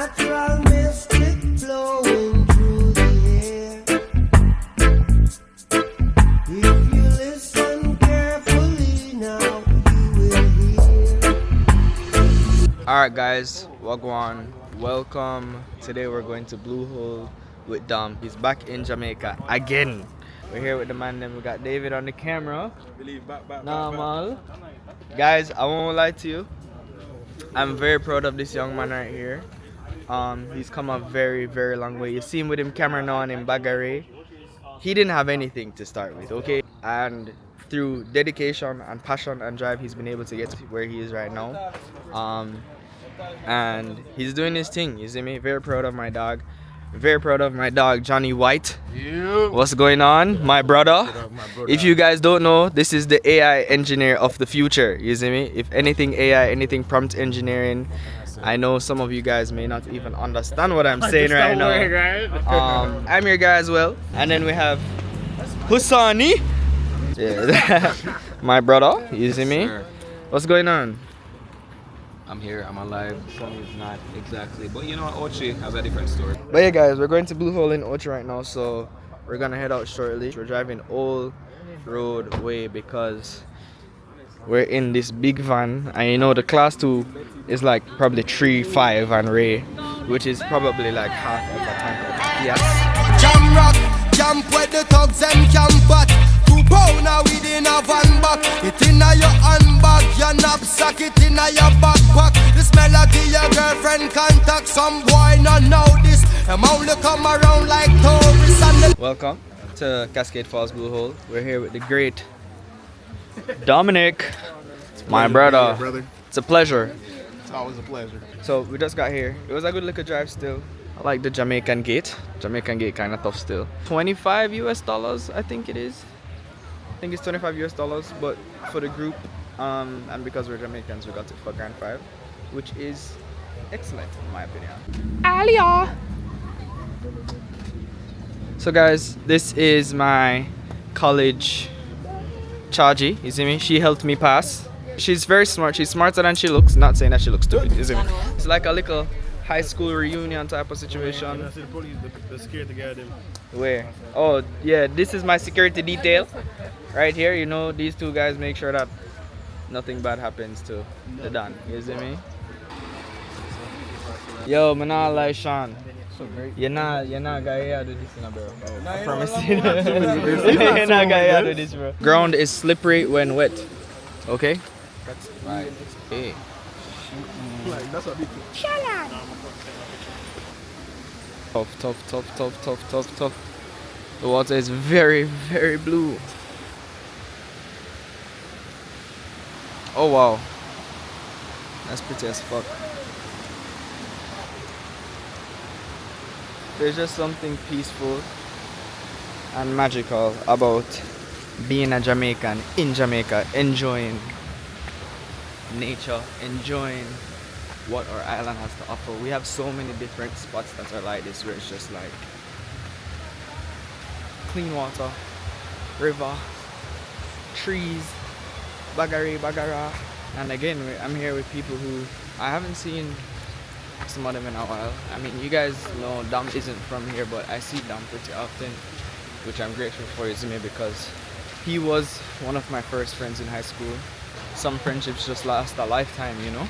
natural mystic flowing through the air. If you listen carefully now, you will hear. Alright guys, wagwan, welcome. Today we're going to Blue Hole with Dom. He's back in Jamaica again. We're here with the man, then we got David on the camera. Normal. Guys, I won't lie to you. I'm very proud of this young man right here. He's come a very, very long way. You see him with him camera now and in Bagare. He didn't have anything to start with, okay? And through dedication and passion and drive, he's been able to get to where he is right now. And he's doing his thing, you see me? Very proud of my dog. Very proud of my dog, Johnny White. Yeah. What's going on, my brother? If you guys don't know, this is the AI engineer of the future, you see me? If anything AI, anything prompt engineering, I know some of you guys may not even understand what I'm saying right now. I'm your guy as well. And then we have Husani. Yeah. My brother, you see me? What's going on? I'm here, I'm alive. Sun is not exactly, but you know, Ochi has a different story. But yeah guys, we're going to Blue Hole in Ochi right now, so we're gonna head out shortly. We're driving all road way because we're in this big van, and you know the class 2 is like probably 3.5 and Ray, which is probably like half of a tank of gas. Jam rock, jump where the thugs them camp at. 2 pound now within a van back. It inna your handbag, your knapsack, it inna your backpack. The smell of your girlfriend contact. Some boy not know this. Them only come around like tourists and Welcome to Cascade Falls Blue Hole. We're here with the great Dominic, my brother. It's a pleasure. It's always a pleasure. So we just got here. It was a good little drive still. I like the Jamaican gate. Jamaican gate kind of tough still. 25 US dollars, I think it is. I think it's 25 US dollars, but for the group, and because we're Jamaicans, we got it for $5,000, which is excellent in my opinion. Alia. So guys, this is my college Chargy, you see me? She helped me pass. She's very smart. She's smarter than she looks. Not saying that she looks stupid, you see me? It's like a little high school reunion type of situation. The security guard. Where? Oh yeah, this is my security detail right here. You know, these 2 guys make sure that nothing bad happens to the Don, you see me? Yo, man, like Sean. You're not guy here do this, bro. I promise you. You're not guy here do this, bro. Ground is slippery when wet. Okay? That's right. Hey. That's what Tough. The water is very, very blue. Oh wow. That's pretty as fuck. There's just something peaceful and magical about being a Jamaican in Jamaica, enjoying nature, enjoying what our island has to offer. We have so many different spots that are like this, where it's just like clean water, river, trees, bagara. And again, I'm here with people who I haven't seen some of them in a while. I mean, you guys know Dom isn't from here, but I see Dom pretty often, which I'm grateful for, you see me, because he was one of my first friends in high school. Some friendships just last a lifetime, you know.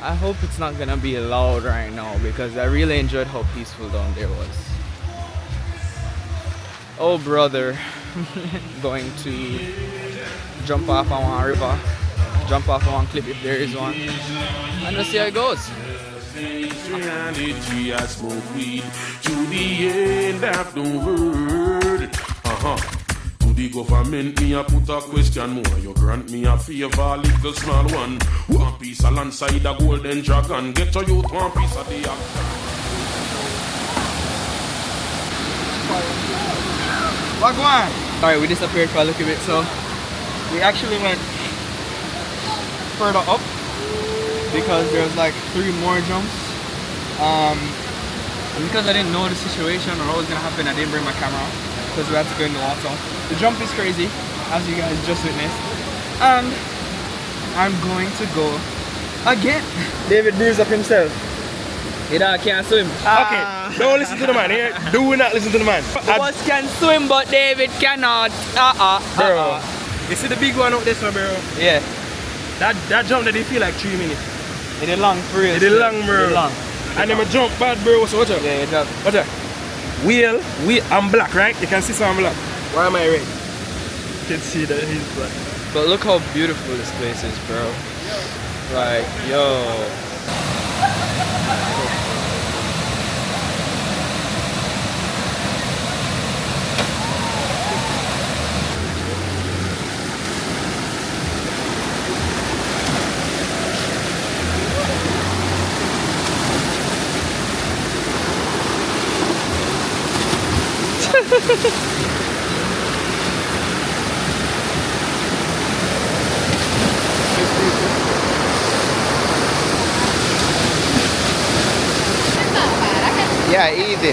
I hope it's not gonna be loud right now, because I really enjoyed how peaceful down there was. Oh brother, going to jump off on one river, jump off on one cliff if there is one, and let's see how it goes. Reality, I smoke weed to the end of the world. To the government, me a put a question more. You grant me a favor, little small one. One piece of land side a golden dragon. Get to youth one piece of the action. Wagwan! Alright, we disappeared for a little bit, so we actually went further up because there was like 3 more jumps. And because I didn't know the situation or what was gonna happen, I didn't bring my camera because we had to go in the water. The jump is crazy, as you guys just witnessed. And I'm going to go again. David brews up himself. You know, can't swim. Okay, don't listen to the man here. Do not listen to the man. Boss can swim, but David cannot. Bro, you see the big one out there, bro? Yeah. That jump that they feel like 3 minutes. It is long for real. It is long, bro. It is long. And then I jump bad, bro. So watch out. Yeah, you jump. Watch out. Wheel, I'm black, right? You can see some black. Why am I red? You can see that he's black. But look how beautiful this place is, bro. Like, yo. Yeah, easy.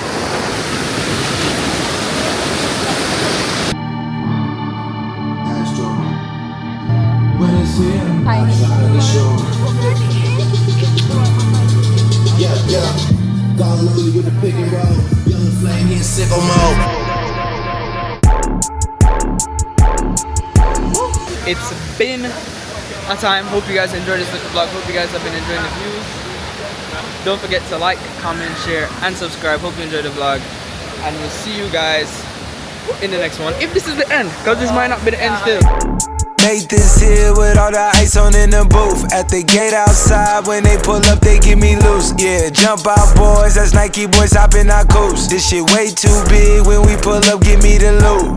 Gone with the pick and roll. Young flame, he in sicko mode. It's been a time. Hope you guys enjoyed this little vlog. Hope you guys have been enjoying the views. Don't forget to like, comment, share, and subscribe. Hope you enjoyed the vlog. And we'll see you guys in the next one. If this is the end, because this might not be the end still. Nathan's here with all the ice on in the booth. At the gate outside, when they pull up, they give me loose. Yeah, jump out, boys. That's Nike boys hopping our coast. This shit way too big. When we pull up, give me the loot.